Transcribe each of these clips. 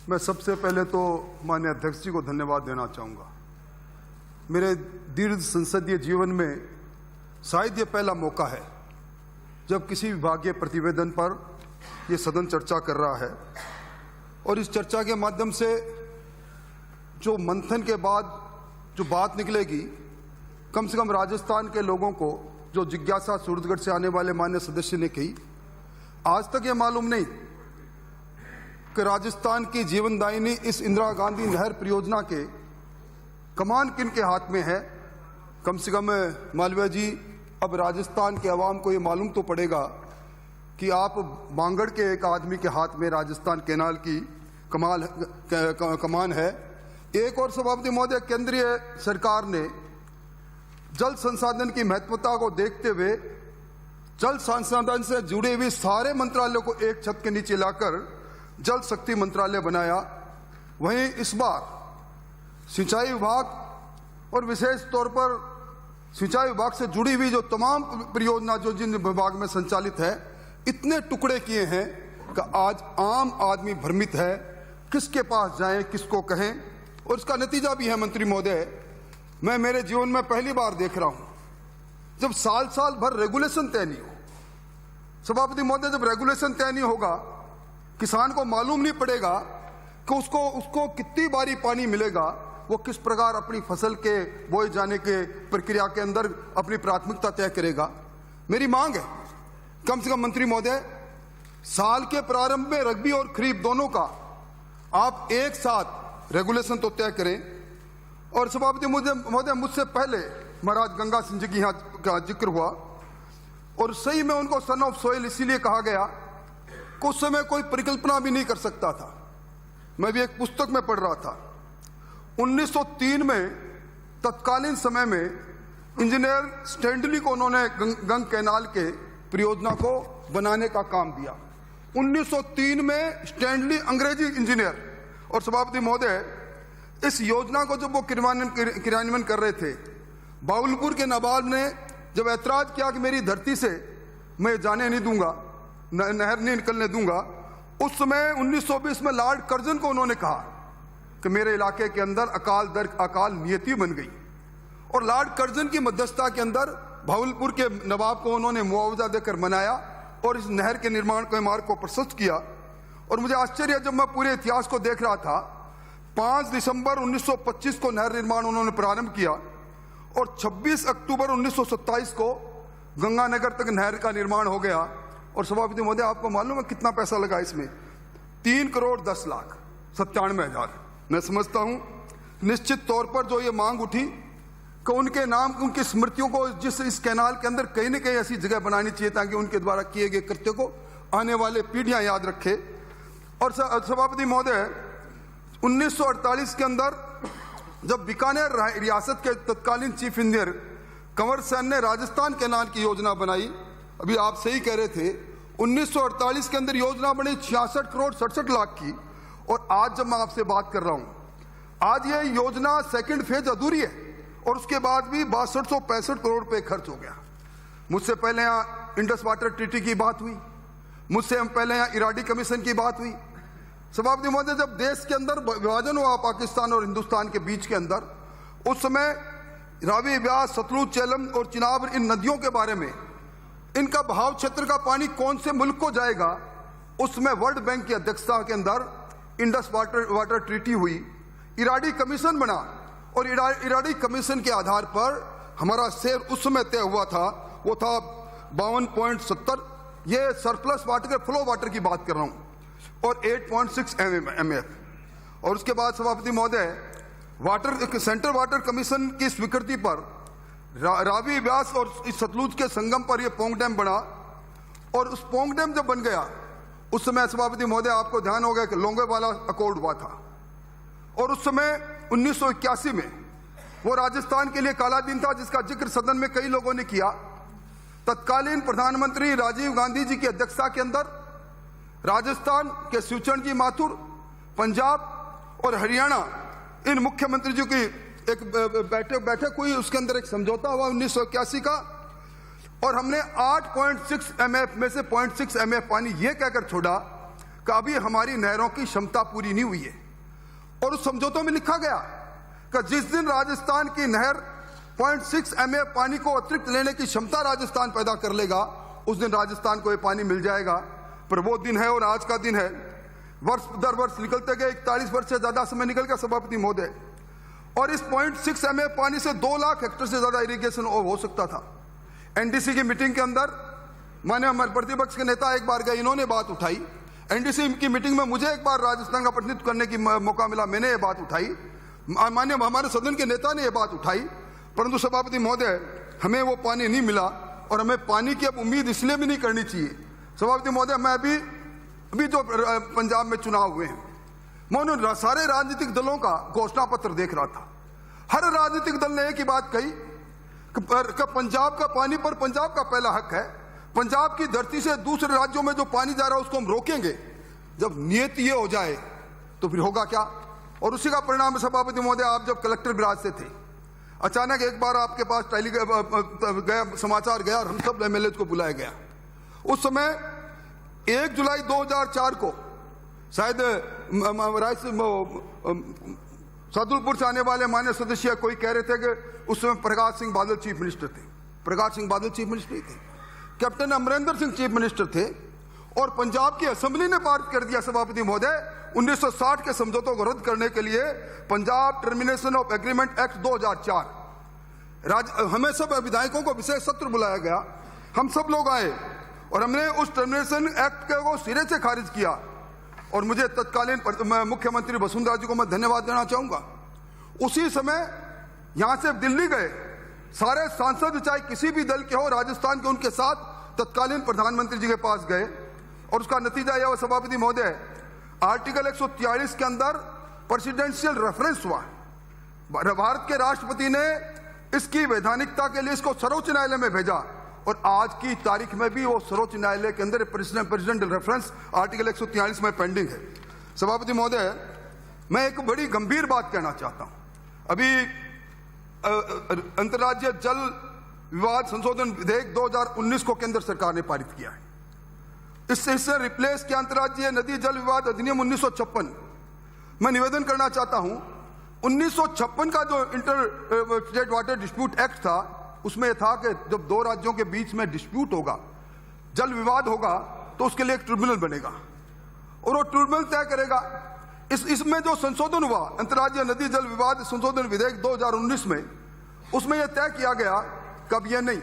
मैं सबसे पहले तो माननीय अध्यक्ष जी को धन्यवाद देना चाहूँगा। मेरे दीर्घ संसदीय जीवन में शायद ये पहला मौका है जब किसी विभागीय प्रतिवेदन पर ये सदन चर्चा कर रहा है और इस चर्चा के माध्यम से जो मंथन के बाद जो बात निकलेगी, कम से कम राजस्थान के लोगों को जो जिज्ञासा सूरतगढ़ से आने वाले माननीय सदस्य ने कही, आज तक ये मालूम नहीं कि राजस्थान की जीवनदायिनी इस इंदिरा गांधी नहर परियोजना के कमान किन के हाथ में है। कम से कम मालवीय जी, अब राजस्थान के अवाम को ये मालूम तो पड़ेगा कि आप बांगड़ के एक आदमी के हाथ में राजस्थान कैनाल की कमान है। एक और सभापति महोदय, केंद्रीय सरकार ने जल संसाधन की महत्वता को देखते हुए जल संसाधन से जुड़े हुए सारे मंत्रालयों को एक छत के नीचे लाकर जल शक्ति मंत्रालय बनाया। वहीं इस बार सिंचाई विभाग और विशेष तौर पर सिंचाई विभाग से जुड़ी हुई जो तमाम परियोजना जो जिन विभाग में संचालित है, इतने टुकड़े किए हैं कि आज आम आदमी भ्रमित है, किसके पास जाएं, किसको कहें। और इसका नतीजा भी है मंत्री महोदय, मैं मेरे जीवन में पहली बार देख रहा हूं जब साल साल भर रेगुलेशन तय नहीं हो। सभापति महोदय, जब रेगुलेशन तय नहीं होगा, किसान को मालूम नहीं पड़ेगा कि उसको कितनी बारी पानी मिलेगा, वो किस प्रकार अपनी फसल के बोए जाने के प्रक्रिया के अंदर अपनी प्राथमिकता तय करेगा। मेरी मांग है, कम से कम मंत्री महोदय, साल के प्रारंभ में रबी और खरीफ दोनों का आप एक साथ रेगुलेशन तो तय करें। और सभापति महोदय, मुझसे पहले महाराज गंगा सिंह जी की यहाँ का जिक्र हुआ और सही में उनको सन ऑफ सोइल इसीलिए कहा गया कि उस समय कोई परिकल्पना भी नहीं कर सकता था। मैं भी एक पुस्तक में पढ़ रहा था, 1903 में तत्कालीन समय में इंजीनियर स्टैंडली को उन्होंने गंग कैनाल के परियोजना को बनाने का काम दिया। 1903 में स्टैंडली अंग्रेजी इंजीनियर। और सभापति महोदय, इस योजना को जब वो क्रियान्वयन कर रहे थे, बावलपुर के नवाब ने जब ऐतराज किया कि मेरी धरती से मैं जाने नहीं दूंगा, नहर नहीं निकलने दूंगा, उस समय 1920 में लॉर्ड कर्जन को उन्होंने कहा कि मेरे इलाके के अंदर अकाल नियति बन गई। और लॉर्ड कर्जन की मध्यस्थता के अंदर भावलपुर के नवाब को उन्होंने मुआवजा देकर मनाया और इस नहर के निर्माण के मार्ग को प्रशस्त किया। और मुझे आश्चर्य, जब मैं पूरे इतिहास को देख रहा था, 5 दिसंबर 1925 को नहर निर्माण उन्होंने प्रारंभ किया और 26 अक्टूबर 1927 को गंगानगर तक नहर का निर्माण हो गया। और सभापति महोदय, आपको मालूम है कितना पैसा लगा इसमें? 3,10,97,000। मैं समझता हूं निश्चित तौर पर जो ये मांग उठी कि उनके नाम, उनकी स्मृतियों को इस कैनाल के अंदर कहीं न कहीं ऐसी जगह बनानी चाहिए ताकि उनके द्वारा किए गए कृत्य को आने वाले पीढ़ियां याद रखे। और सभापति महोदय, 1948 के अंदर जब बीकानेर रियासत के तत्कालीन चीफ इंजीनियर कंवर सेन ने राजस्थान कैनाल की योजना बनाई, अभी आप सही कह रहे थे, 1948 के अंदर योजना बनी 66 करोड़ 67 लाख की। और आज जब मैं आपसे बात कर रहा हूं, आज ये योजना सेकंड फेज अधूरी है और उसके बाद भी 6265 करोड़ रुपए खर्च हो गया। मुझसे पहले यहाँ इंडस वाटर ट्रीटी की बात हुई, मुझसे पहले यहाँ इराडी कमीशन की बात हुई। सभापति महोदय, जब देश के अंदर विभाजन हुआ पाकिस्तान और हिंदुस्तान के बीच के अंदर, उस समय रावी, ब्यास, सतलुज, झेलम और चिनाब, इन नदियों के बारे में, इनका बहाव क्षेत्र का पानी कौन से मुल्क को जाएगा, उसमें वर्ल्ड बैंक की अध्यक्षता के अंदर इंडस वाटर ट्रीटी हुई, इराडी कमीशन बना और इराडी कमीशन के आधार पर हमारा शेयर उस समय तय हुआ था, वो था 52.70। ये सरप्लस वाटर के फ्लो वाटर की बात कर रहा हूं, और 8.6 MF। और उसके बाद सभापति महोदय, सेंट्रल वाटर कमीशन की स्वीकृति पर रावी, व्यास और सतलुज के संगम पर यह पोंग डैम बना। और उस पोंग डैम जब बन गया, उस समय सभापति महोदय आपको ध्यान होगा कि लोंगेवाला अकॉर्ड हुआ था और उस समय 1981 में वो राजस्थान के लिए काला दिन था, जिसका जिक्र सदन में कई लोगों ने किया। तत्कालीन प्रधानमंत्री राजीव गांधी जी की अध्यक्षता के अंदर राजस्थान के शिवचरण जी माथुर, पंजाब और हरियाणा, इन मुख्यमंत्री जी की एक बैठक हुई, उसके अंदर एक समझौता हुआ 1981 का। और हमने 8.6 MF में से 0.6 MF पानी यह कहकर छोड़ा कि अभी हमारी नहरों की क्षमता पूरी नहीं हुई है। और उस समझौतों में लिखा गया कि जिस दिन राजस्थान की नहर 0.6 MA पानी को अतिरिक्त लेने की क्षमता राजस्थान पैदा कर लेगा, उस दिन राजस्थान को ये पानी मिल जाएगा। पर वो दिन है और आज का दिन है। वर्ष दर वर्ष निकलते गए, 41 वर्ष से ज्यादा समय निकल गया सभापति महोदय, और इस 0.6 MA पानी से 2 लाख हेक्टेयर से ज्यादा इरिगेशन हो सकता था। एनडीसी की मीटिंग के अंदर माने हमारे प्रतिपक्ष के नेता एक बार गए, इन्होंने बात उठाई। एनडीसी की मीटिंग में मुझे एक बार राजस्थान का प्रतिनिधित्व करने की मौका मिला, मैंने ये बात उठाई, मान्य हमारे सदन के नेता ने ये बात उठाई, परंतु सभापति महोदय हमें वो पानी नहीं मिला और हमें पानी की अब उम्मीद इसलिए भी नहीं करनी चाहिए। सभापति महोदय, मैं अभी जो पंजाब में चुनाव हुए हैं, मैं उन सारे राजनीतिक दलों का घोषणा पत्र देख रहा था। हर राजनीतिक दल ने एक ही बात कही कि पंजाब का पानी पर पंजाब का पहला हक है। पंजाब की धरती से दूसरे राज्यों में जो पानी जा रहा है उसको हम रोकेंगे। जब नियत ये हो जाए तो फिर होगा क्या? और उसी का परिणाम सभापति महोदय, आप जब कलेक्टर विराज से थे, अचानक एक बार आपके पास गया समाचार गया और हम सब एमएलए को बुलाया गया। उस समय 1 जुलाई 2004 को शायद सादुलपुर से आने वाले मान्य सदस्य कोई कह रहे थे कि उस समय प्रकाश सिंह बादल चीफ मिनिस्टर थे। प्रकाश सिंह बादल चीफ मिनिस्टर थे, captain Amarinder Singh chief minister थे, और पंजाब की असेंबली ने पारित कर दिया सभापति महोदय 1960 के समझौतों को रद्द करने के लिए Punjab termination of agreement act 2004। हमें सब विधायकों को विशेष सत्र बुलाया गया, हम सब लोग आए और हमने उस टर्मिनेशन एक्ट को सिरे से खारिज किया। और मुझे तत्कालीन मुख्यमंत्री वसुंधरा जी को मैं धन्यवाद देना चाहूंगा। उसी समय यहां से दिल्ली गए सारे सांसद, चाहे किसी भी दल के हो, राजस्थान के, उनके साथ तत्कालीन प्रधानमंत्री जी के पास गए और उसका नतीजा यह हुआ सभापति महोदय, आर्टिकल 143 के अंदर प्रेसिडेंशियल रेफरेंस हुआ। भारत के राष्ट्रपति ने इसकी वैधानिकता के लिए इसको सर्वोच्च न्यायालय में भेजा और आज की तारीख में भी वो सर्वोच्च न्यायालय के अंदर प्रेसिडेंशियल रेफरेंस आर्टिकल 143 में पेंडिंग है। सभापति महोदय, मैं एक बड़ी गंभीर बात कहना चाहता हूं। अभी अंतर्राज्यीय जल विवाद संशोधन विधेयक 2019 को केंद्र सरकार ने पारित किया है। इससे रिप्लेस किया अंतर्राज्यीय नदी जल विवाद अधिनियम 1956। मैं निवेदन करना चाहता हूं, 1956 का जो inter state water dispute act था, उसमें यह था कि जब 2 राज्यों के बीच में डिस्प्यूट होगा, जल विवाद होगा, तो उसके लिए एक ट्रिब्यूनल बनेगा और वो ट्रिब्यूनल तय करेगा। इसमें जो संशोधन हुआ अंतर्राज्यीय नदी जल विवाद संशोधन विधेयक 2019 में, उसमें यह तय किया गया कब ये नहीं,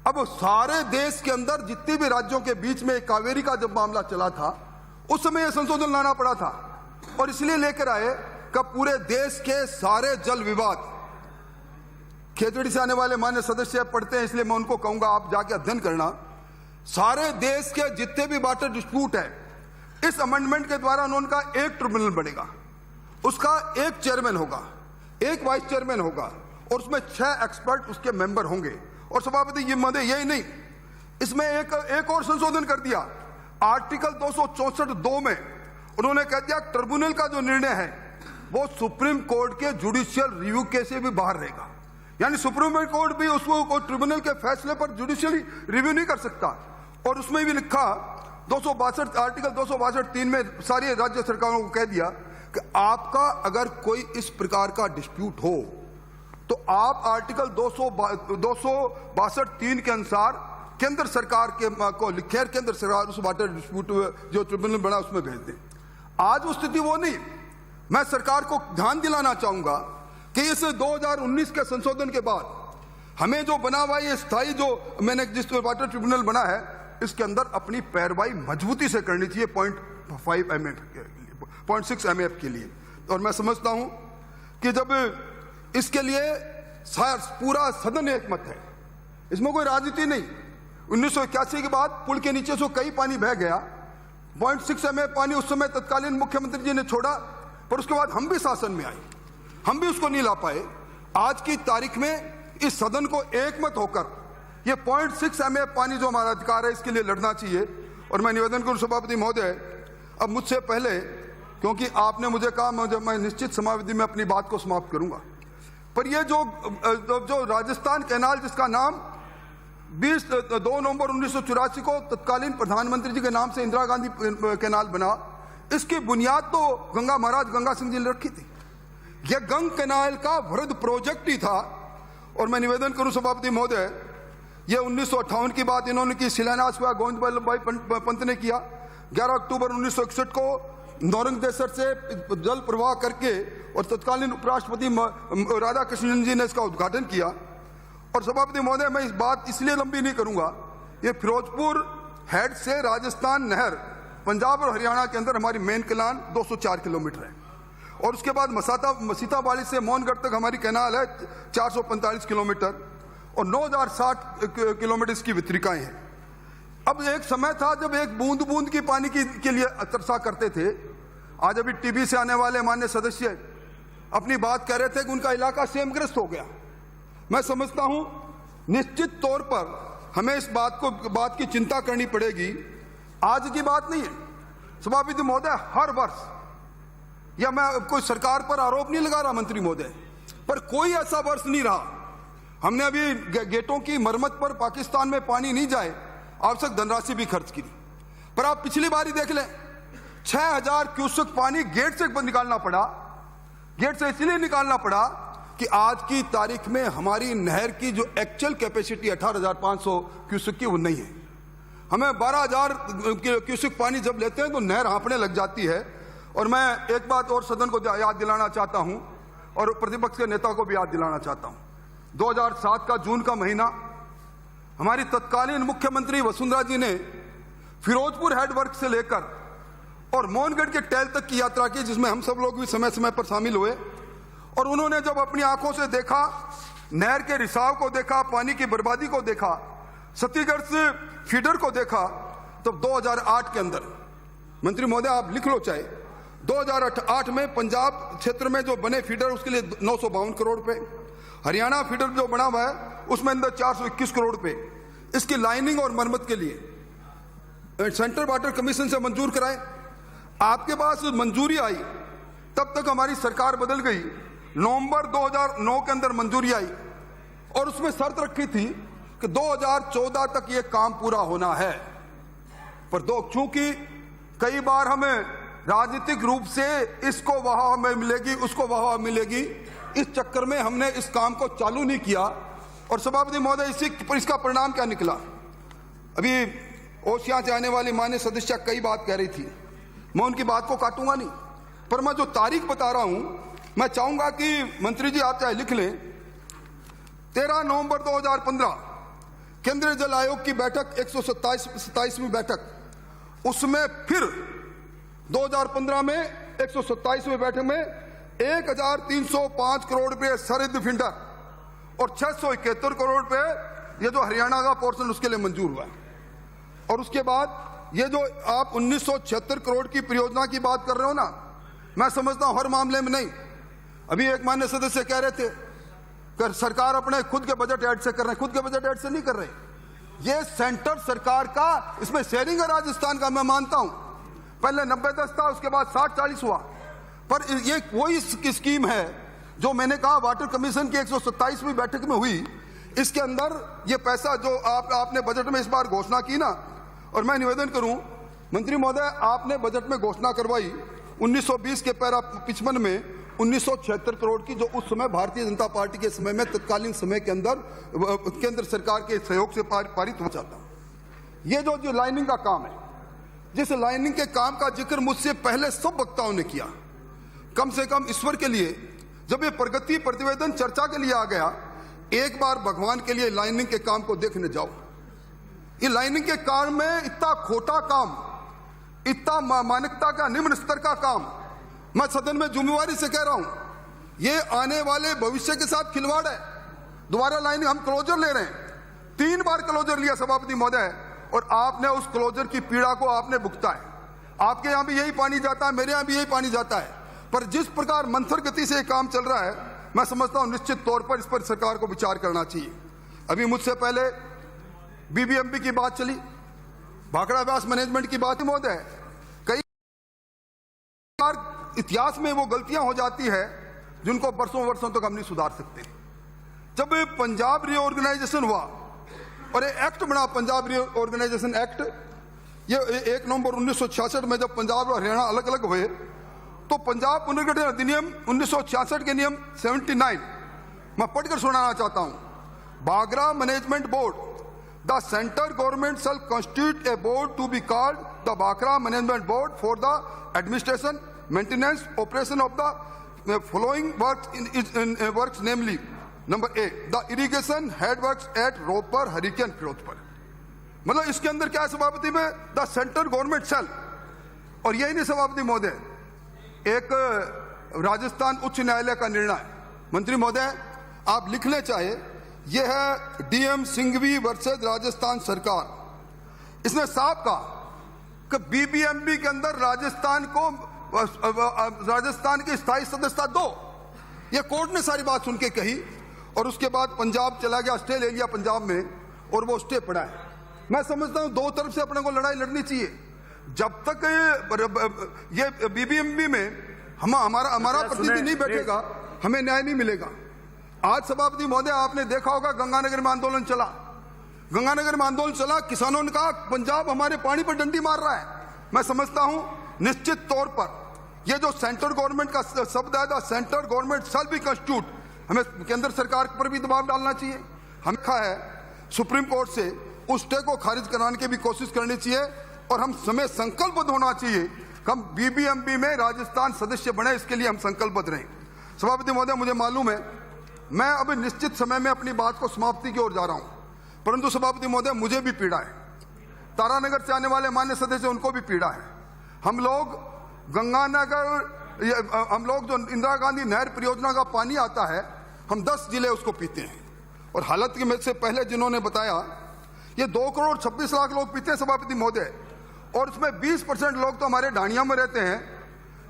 अब सारे देश के अंदर जितने भी राज्यों के बीच में कावेरी का जब मामला चला था, उस समय यह संशोधन लाना पड़ा था। और इसलिए लेकर आए कि पूरे देश के सारे जल विवाद, खेतड़ी से आने वाले मान्य सदस्य पढ़ते हैं, इसलिए मैं उनको कहूंगा आप जाके अध्ययन करना। सारे देश के जितने भी वाटर डिस्प्यूट है, इस अमेंडमेंट के द्वारा उनका एक ट्रिब्यूनल बनेगा, उसका एक चेयरमैन होगा, एक वाइस चेयरमैन होगा और उसमें 6 एक्सपर्ट उसके मेंबर होंगे। और सभापति जी महोदय, यही नहीं, इसमें एक और संशोधन कर दिया। आर्टिकल 264(2) में उन्होंने कह दिया ट्रिब्यूनल का जो निर्णय है वो सुप्रीम कोर्ट के जुडिशियल रिव्यू के से भी बाहर रहेगा, यानी सुप्रीम कोर्ट भी उसको ट्रिब्यूनल के फैसले पर जुडिशियली रिव्यू नहीं कर सकता। और उसमें भी लिखा 262 आर्टिकल 262(3) में सारी राज्य सरकारों को कह दिया कि आपका अगर कोई इस प्रकार का डिस्प्यूट हो तो आप आर्टिकल 262(3) के अनुसार केंद्र सरकार को लिखे, केंद्र सरकार उस वाटर डिस्प्यूट जो ट्रिब्यूनल बना उसमें भेज दें। आज वो स्थिति वो नहीं। मैं सरकार को ध्यान दिलाना चाहूंगा कि इस 2019 के संशोधन के बाद हमें जो बना हुआ ये स्थायी जो मैंने जिस वाटर ट्रिब्यूनल बना है, इसके अंदर अपनी पैरवाई मजबूती से करनी चाहिए 0.6 MF के लिए। और मैं समझता हूं कि जब इसके लिए पूरा सदन एकमत है, इसमें कोई राजनीति नहीं। 1981 के बाद पुल के नीचे से कई पानी बह गया, 0.6 MF पानी उस समय तत्कालीन मुख्यमंत्री जी ने छोड़ा, पर उसके बाद हम भी शासन में आए, हम भी उसको नहीं ला पाए। आज की तारीख में इस सदन को एकमत होकर ये 0.6 MF पानी जो हमारा अधिकार है, इसके लिए लड़ना चाहिए। और मैं निवेदन करूं सभापति महोदय, अब मुझसे पहले, क्योंकि आपने मुझे कहा मैं निश्चित समावधि में अपनी बात को समाप्त करूंगा, पर ये जो राजस्थान कैनाल जिसका नाम 2 नवंबर 1984 को तत्कालीन प्रधानमंत्री जी के नाम से इंदिरा गांधी कैनाल बना। इसकी बुनियाद तो गंगा महाराज गंगा सिंह जी ने रखी थी। यह गंग कैनाल का वृहद प्रोजेक्ट ही था। और मैं निवेदन करूं सभापति महोदय, यह 1958 की बात इन्होंने की, शिलान्यास हुआ गोविंद वल्लभ भाई पंत ने किया। 11 अक्टूबर 1961 को नौरंगदेसर से जल प्रवाह करके और तत्कालीन उपराष्ट्रपति राधा कृष्णन जी ने इसका उद्घाटन किया। और सभापति महोदय, मैं इस बात इसलिए लंबी नहीं करूंगा, ये फिरोजपुर हेड से राजस्थान नहर पंजाब और हरियाणा के अंदर हमारी मेन कैनाल 204 किलोमीटर है। और उसके बाद सीताबाड़ी से मोहनगढ़ तक हमारी कैनाल है 445 किलोमीटर और 9060 किलोमीटर इसकी वितरिकाएं हैं। अब एक समय था जब एक बूंद बूंद की पानी के लिए तरसा करते थे। आज अभी टीवी से आने वाले माननीय सदस्य अपनी बात कह रहे थे कि उनका इलाका सेमग्रस्त हो गया। मैं समझता हूं निश्चित तौर पर हमें इस बात की चिंता करनी पड़ेगी। आज की बात नहीं है सभापति महोदय, हर वर्ष, या मैं कोई सरकार पर आरोप नहीं लगा रहा मंत्री महोदय, पर कोई ऐसा वर्ष नहीं रहा हमने अभी गेटों की मरम्मत पर पाकिस्तान में पानी नहीं जाए आवश्यक धनराशि भी खर्च की। पर आप पिछली बार ही देख लें, 6000 क्यूसेक पानी गेट से निकालना पड़ा। गेट से इसलिए निकालना पड़ा कि आज की तारीख में हमारी नहर की जो एक्चुअल कैपेसिटी 18,500 क्यूसेक की वो नहीं है। हमें 12,000 क्यूसेक पानी जब लेते हैं तो नहर हाँफने लग जाती है। और मैं एक बात और सदन को याद दिलाना चाहता हूं और प्रतिपक्ष के नेता को भी याद दिलाना चाहता हूं। 2007 का जून का महीना हमारी तत्कालीन मुख्यमंत्री वसुंधरा जी ने फिरोजपुर हेडवर्क से लेकर और मोहनगढ़ के टेल तक की यात्रा की, जिसमें हम सब लोग भी समय समय पर शामिल हुए। और उन्होंने जब अपनी आंखों से देखा, नहर के रिसाव को देखा, पानी की बर्बादी को देखा, सतीगढ़ से फीडर को देखा, तब 2008 के अंदर, मंत्री महोदय आप लिख लो चाहे, 2008 में पंजाब क्षेत्र में जो बने फीडर उसके लिए 952 करोड़ रुपए, हरियाणा फीडर जो बना हुआ है उसमें अंदर 421 करोड़ रुपए इसकी लाइनिंग और मरम्मत के लिए सेंट्रल वाटर कमीशन से मंजूर कराए। आपके पास मंजूरी आई, तब तक हमारी सरकार बदल गई। नवंबर 2009 के अंदर मंजूरी आई और उसमें शर्त रखी थी कि 2014 तक ये काम पूरा होना है। पर चूंकि कई बार हमें राजनीतिक रूप से इसको वाह हमें मिलेगी, उसको वाह मिलेगी, इस चक्कर में हमने इस काम को चालू नहीं किया। और सभापति महोदय, इसका परिणाम क्या निकला? अभी ओसियां से आने वाली माननीय सदस्य कई बात कह रही थी, मैं उनकी बात को काटूंगा नहीं, पर मैं जो तारीख बता रहा हूं, मैं चाहूंगा कि मंत्री जी आप चाहे लिख लें। 13 नवंबर 2015 केंद्रीय जल आयोग की बैठक 127वीं बैठक, उसमें फिर 2015 में 127वीं बैठक में 1305 करोड़ रुपए सरहद फिल्टर और 671 करोड़ रुपए ये जो हरियाणा का पोर्शन उसके लिए मंजूर हुआ। और उसके बाद ये जो आप 1976 करोड़ की परियोजना की बात कर रहे हो ना, मैं समझता हूं हर मामले में नहीं। अभी एक माननीय सदस्य कह रहे थे कि सरकार अपने खुद के बजट ऐड से कर रहे हैं, खुद के बजट ऐड से नहीं कर रहे, ये सेंटर सरकार का, इसमें शेयरिंग है राजस्थान का, मैं मानता हूं। पहले 90-10 था, उसके बाद 60-40 हुआ, पर ये वही स्कीम है जो मैंने कहा वाटर कमीशन की 127वीं बैठक में हुई। इसके अंदर ये पैसा जो आपने बजट में इस बार घोषणा की ना, और मैं निवेदन करूं मंत्री महोदय, आपने बजट में घोषणा करवाई 1920 के पैरा 55 में 1976 करोड़ की, जो उस समय भारतीय जनता पार्टी के समय में तत्कालीन समय के अंदर केंद्र सरकार के सहयोग से पारित हो जाता। ये जो लाइनिंग का काम है, जिस लाइनिंग के काम का जिक्र मुझसे पहले सब वक्ताओं ने किया, कम से कम ईश्वर के लिए जब ये प्रगति प्रतिवेदन चर्चा के लिए आ गया, एक बार भगवान के लिए लाइनिंग के काम को देखने जाओ। ये लाइनिंग के काम में इतना खोटा काम, इतना मानकता का निम्न स्तर का काम, मैं सदन में जिम्मेवारी से कह रहा हूं, ये आने वाले भविष्य के साथ खिलवाड़ है। दोबारा लाइनिंग, हम क्लोजर ले रहे हैं, 3 बार क्लोजर लिया सभापति महोदय, और आपने उस क्लोजर की पीड़ा को आपने भुगता है। आपके यहां भी यही पानी जाता है, मेरे यहां भी यही पानी जाता है, पर जिस प्रकार मंथर गति से ये काम चल रहा है, मैं समझता हूं निश्चित तौर पर इस पर सरकार को विचार करना चाहिए। अभी मुझसे पहले बीबीएमबी की बात चली, भाखड़ा व्यास मैनेजमेंट की बात महोदय, कई बार इतिहास में वो गलतियां हो जाती है जिनको वर्षों वर्षों तक हम नहीं सुधार सकते। जब पंजाब रीऑर्गेनाइजेशन हुआ और ये एक्ट बना, पंजाब रीऑर्गेनाइजेशन एक्ट। ये 1 नवंबर 1966 में जब पंजाब और हरियाणा अलग अलग हुए तो पंजाब पुनर्गठन अधिनियम 1966 के नियम 79 मैं पढ़कर सुनाना चाहता हूं। Bhakra management board, the central government shall constitute a board to be called the Bhakra management board for the administration, maintenance, operation of the following works namely number a the irrigation head works at Ropar, Harike, Ferozepur. मतलब इसके अंदर क्या है सभापति में, the central government शैल। और यही नहीं सभापति महोदय, एक राजस्थान उच्च न्यायालय का निर्णय, मंत्री महोदय आप लिख ले चाहे, यह है डीएम सिंघवी वर्सेस राजस्थान सरकार। इसने साफ कहा कि बीबीएमबी के अंदर राजस्थान की स्थायी सदस्यता दो। यह कोर्ट ने सारी बात सुन के कही और उसके बाद पंजाब चला गया, स्टे ले लिया पंजाब में और वो स्टे पड़ा है। मैं समझता हूं दो तरफ से अपने को लड़ाई लड़नी चाहिए। जब तक ये बीबीएमबी में हमारा प्रतिनिधि नहीं बैठेगा हमें न्याय नहीं मिलेगा। आज सभापति महोदय आपने देखा होगा गंगानगर में आंदोलन चला, किसानों ने कहा पंजाब हमारे पानी पर डंडी मार रहा है। मैं समझता हूं निश्चित तौर पर ये जो सेंट्रल गवर्नमेंट का शब्द है, central government shall be constitute, हमें केंद्र सरकार पर भी दबाव डालना चाहिए। हम कहा है सुप्रीम कोर्ट से उस स्टे को खारिज कराने की भी कोशिश करनी चाहिए और हम समय संकल्पबद्ध होना चाहिए कि हम बीबीएमबी में राजस्थान सदस्य बने, इसके लिए हम संकल्पबद्ध रहें। सभापति महोदय मुझे मालूम है मैं अभी निश्चित समय में अपनी बात को समाप्ति की ओर जा रहा हूं, परंतु सभापति महोदय मुझे भी पीड़ा है, तारानगर से आने वाले मान्य सदस्य उनको भी पीड़ा है। हम लोग जो इंदिरा गांधी नहर परियोजना का पानी आता है हम 10 जिले उसको पीते हैं और हालत में से पहले जिन्होंने बताया ये 2 करोड़ 26 लाख लोग पीते हैं सभापति महोदय, और उसमें 20% लोग तो हमारे ढाणिया में रहते हैं।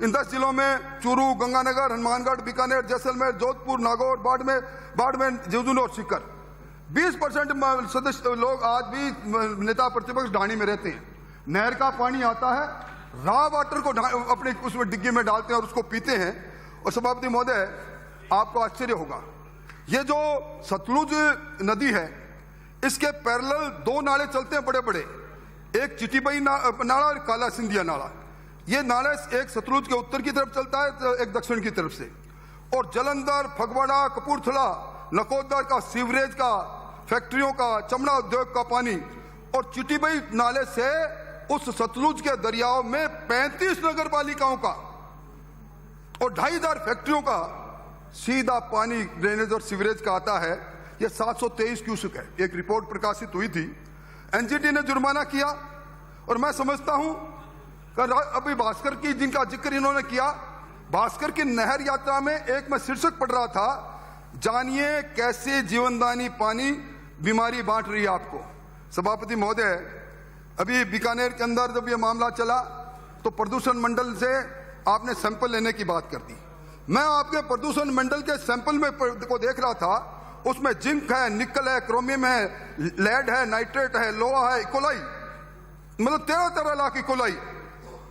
इन 10 जिलों में चूरू, गंगानगर, हनुमानगढ़, बीकानेर, जैसलमेर, जोधपुर, नागौर, बाड़मेर, झुंझुनू और सीकर। 20% सदस्य लोग आज भी नेता प्रतिपक्ष ढाणी में रहते हैं। नहर का पानी आता है, रॉ वाटर को अपने उसमें डिग्गी में डालते हैं और उसको पीते हैं। और सभापति महोदय आपको आश्चर्य होगा, ये जो सतलुज नदी है इसके पैरेलल 2 नाले चलते हैं बड़े बड़े, एक चिटीबई नाला और काला सिंधिया नाला। ये नाले एक सतलुज के उत्तर की तरफ चलता है तो एक दक्षिण की तरफ से, और जलंधर, फगवाड़ा, कपूरथला, नकोदर का सीवरेज का, फैक्ट्रियों का, चमड़ा उद्योग का पानी और चिटीबई नाले से उस सतलुज के दरियाओं में 35 नगर पालिकाओं का और 2500 फैक्ट्रियों का सीधा पानी ड्रेनेज और सीवरेज का आता है। यह 723 क्यूसेक है। एक रिपोर्ट प्रकाशित हुई थी, एनजीटी ने जुर्माना किया। और मैं समझता हूं अभी भास्कर की जिनका जिक्र इन्होंने किया, भास्कर की नहर यात्रा में एक मैं शीर्षक पढ़ रहा था, जानिए कैसे जीवनदानी पानी बीमारी बांट रही है आपको। सभापति महोदय अभी बीकानेर के अंदर जब ये मामला चला तो प्रदूषण मंडल से आपने सैंपल लेने की बात कर दी। मैं आपके प्रदूषण मंडल के सैंपल में को देख रहा था, उसमें जिंक है, निकल है, क्रोमियम है, लेड है, नाइट्रेट है, लोहा है, इकोलाई, मतलब 13 लाख इकोलाई।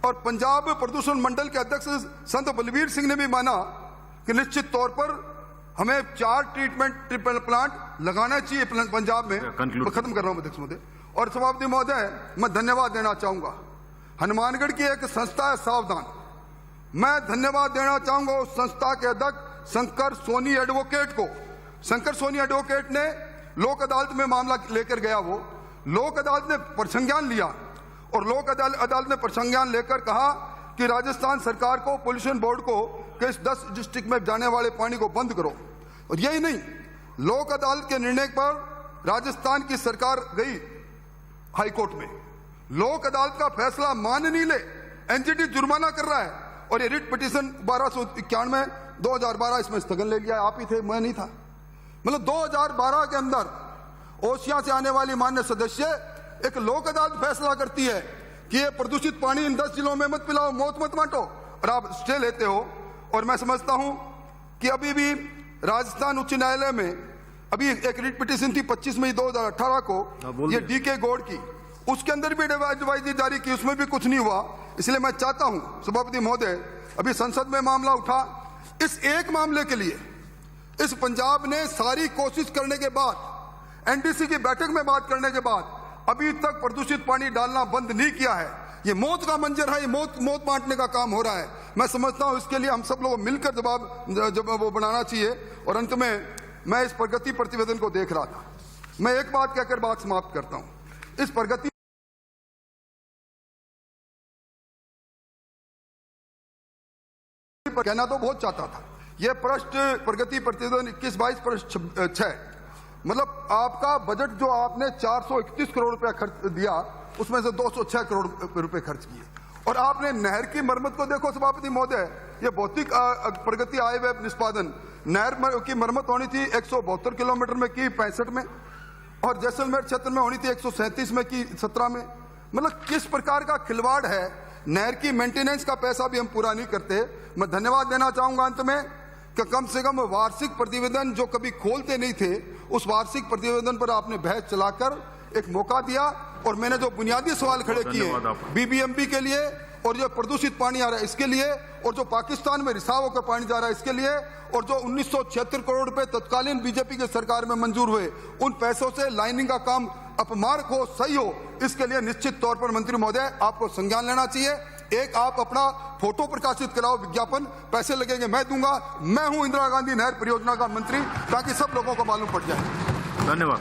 और पंजाब प्रदूषण मंडल के अध्यक्ष संत बलबीर सिंह ने भी माना कि निश्चित तौर पर हमें 4 ट्रीटमेंट प्लांट लगाना चाहिए पंजाब में। खत्म कर रहा हूं अध्यक्ष महोदय। और सभापति महोदय मैं धन्यवाद देना चाहूंगा, हनुमानगढ़ की एक संस्था है सावधान, मैं धन्यवाद देना चाहूंगा उस संस्था के अध्यक्ष शंकर सोनी एडवोकेट को। शंकर सोनी एडवोकेट ने लोक अदालत में मामला लेकर गया, वो लोक अदालत ने प्रसंज्ञान लिया और लोक अदालत ने प्रसंज्ञान लेकर कहा कि राजस्थान सरकार को, पोल्यूशन बोर्ड को कि इस 10 डिस्ट्रिक्ट में जाने वाले पानी को बंद करो। और यही नहीं, लोक अदालत के निर्णय पर राजस्थान की सरकार गई हाईकोर्ट में, लोक अदालत का फैसला मान नहीं ले, एनजीटी जुर्माना कर रहा है। और ये रिट पिटीशन 1291 2012 इसमें स्थगन ले लिया, आप ही थे, मैं नहीं था। मतलब 2012 के अंदर ओसिया से आने वाली मान्य सदस्य एक लोक अदालत फैसला करती है कि ये प्रदूषित पानी इन 10 जिलों में मत पिलाओ, मौत मत बांटो, और आप स्टे लेते हो। और मैं समझता हूं कि अभी भी राजस्थान उच्च न्यायालय में अभी एक रिट पिटीशन थी 25 मई 2018 को, ये डीके गौड़ की, उसके अंदर भी एडवाइजरी जारी की, उसमें भी कुछ नहीं हुआ। इसलिए मैं चाहता हूं सभापति महोदय, अभी संसद में मामला उठा, इस एक मामले के लिए इस पंजाब ने सारी कोशिश करने के बाद एनडीसी की बैठक में बात करने के बाद अभी तक प्रदूषित पानी डालना बंद नहीं किया है। ये मौत का मंजर है, ये मौत बांटने का काम हो रहा है। मैं समझता हूं इसके लिए हम सब लोगों को मिलकर जब वो बनाना चाहिए। और अंत में मैं इस प्रगति प्रतिवेदन को देख रहा था, मैं एक बात कहकर बात समाप्त करता हूं। इस प्रगति पर कहना तो बहुत चाहता था। यह पृष्ठ प्रगति प्रतिवेदन 21-22 पृष्ठ 6, मतलब आपका बजट जो आपने 431 करोड़ रुपया खर्च दिया, उसमें से 206 करोड़ रुपए खर्च किए। और आपने नहर की मरम्मत को देखो सभापति महोदय, ये भौतिक प्रगति आय व्यय निष्पादन, नहर की मरम्मत होनी थी 172 किलोमीटर में की 65 में, और जैसलमेर क्षेत्र में होनी थी 137 में की 17 में। मतलब किस प्रकार का खिलवाड़ है। नहर की मेंटेनेंस का पैसा भी हम पूरा नहीं करते। मैं धन्यवाद देना चाहूंगा अंत में कि कम से कम वार्षिक प्रतिवेदन जो कभी खोलते नहीं थे, उस वार्षिक प्रतिवेदन पर आपने बहस चलाकर एक मौका दिया। और मैंने जो बुनियादी सवाल खड़े किए बीबीएमबी के लिए, और जो प्रदूषित पानी आ रहा है इसके लिए, और जो पाकिस्तान में रिसाव होकर पानी जा रहा है इसके लिए, और जो 1976 करोड़ रुपए तत्कालीन बीजेपी की सरकार में मंजूर हुए, उन पैसों से लाइनिंग का काम अपमार्ग हो, सही हो, इसके लिए निश्चित तौर पर मंत्री महोदय आपको संज्ञान लेना चाहिए। एक आप अपना फोटो प्रकाशित कराओ, विज्ञापन, पैसे लगेंगे मैं दूंगा, मैं हूं इंदिरा गांधी नहर परियोजना का मंत्री, ताकि सब लोगों को मालूम पड़ जाए। धन्यवाद।